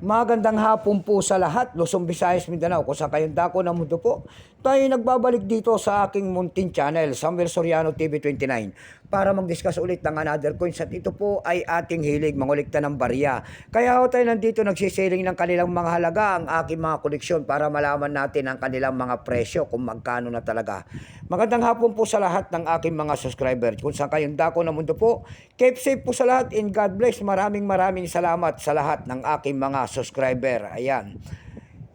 Magandang hapon po sa lahat, Luzon, Visayas, Mindanao, kung saan kayong dako ng mundo po. Tayo nagbabalik dito sa aking munting channel, Samuel Soriano TV 29, para mag-discuss ulit ng another coins at ito po ay ating hilig, mangulikta ng barya. Kaya ho tayo nandito nagsisiling ng kanilang mga halaga, ang aking mga koleksyon para malaman natin ang kanilang mga presyo, kung magkano na talaga. Magandang hapon po sa lahat ng aking mga subscribers, kung saan kayong dako ng mundo po. Keep safe po sa lahat and God bless. Maraming salamat sa lahat ng aking mga subscriber. Ayan.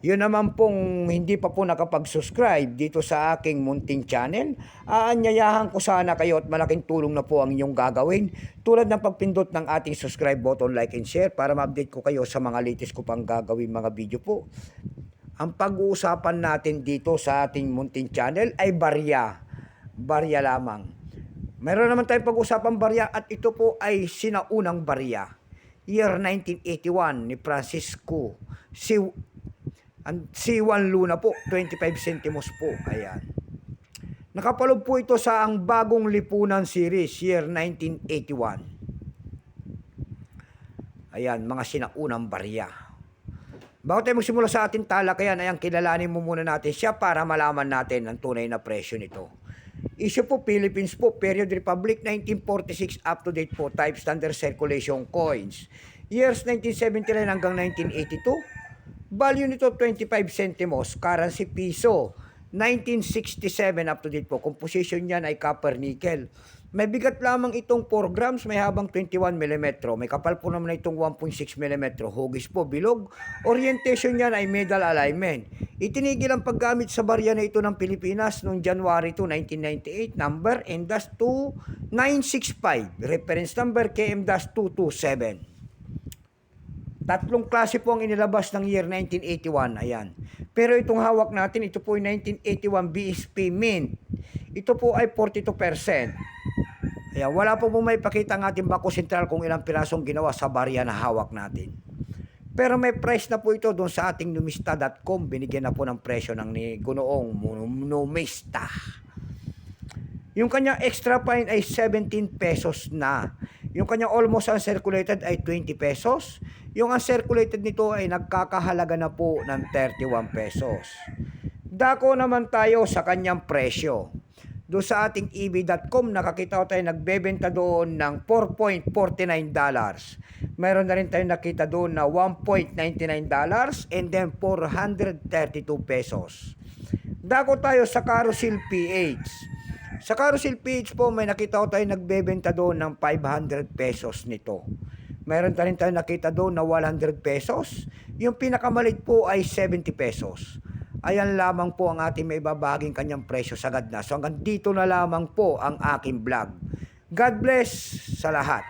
Yun naman pong hindi pa po nakapag-subscribe dito sa aking munting channel, aanyayahan ko sana kayo at malaking tulong na po ang inyong gagawin. Tulad ng pagpindot ng ating subscribe button, like and share para ma-update ko kayo sa mga latest ko pang gagawin mga video po. Ang pag-uusapan natin dito sa ating munting channel ay barya. Barya lamang. Mayroon naman tayong pag-usapang barya at ito po ay sinaunang barya. Year 1981 ni Francisco C1 Luna po, 25 centimos po. Ayan. Nakapaloob po ito sa ang bagong lipunan series, year 1981. Ayan, mga sinaunang barya. Bago tayo magsimula sa ating talakayan, ayan, kilalanin mo muna natin siya para malaman natin ang tunay na presyo nito. Issue po Philippines po, period Republic 1946 up to date po, type standard circulation coins. Years 1979 hanggang 1982. Value nito 25 centimos, currency piso. 1967 up to date po, composition niyan ay copper nickel. May bigat lamang itong 4 grams, may habang 21 mm. May kapal po naman itong 1.6 mm. Hugis po, bilog. Orientation niyan ay medal alignment. Itinigil ang paggamit sa barya na ito ng Pilipinas noong January 2, 1998. Number NDAS-2965. Reference number KM-227. Tatlong klase po ang inilabas ng year 1981. Ayan. Pero itong hawak natin, ito po ay 1981 BSP Mint. Ito po ay 42%. Ayan. Wala po may pakita ang ating Bako Sentral kung ilang pirasong ginawa sa barya na hawak natin. Pero may price na po ito doon sa ating numista.com. Binigyan na po ng presyo ng ni Gunoong Numista. Yung kanyang extra fine ay 17 pesos na. Yung kanyang almost uncirculated ay 20 pesos. Yung uncirculated nito ay nagkakahalaga na po ng 31 pesos. Dako naman tayo sa kanyang presyo. Doon sa ating eb.com, nakakita ko tayo nagbebenta doon ng $4.49. Meron na rin tayo nakita doon na $1.99 and then 432 pesos. Dako tayo sa Carousel PH. Sa Carousel PH po, may nakita ko tayo nagbebenta doon ng 500 pesos nito. Meron rin tayo nakita doon na 100 pesos. Yung pinakamalit po ay 70 pesos. Ayan lamang po ang ating may babaging kanyang presyo sagad na. So hanggang dito na lamang po ang aking vlog. God bless sa lahat.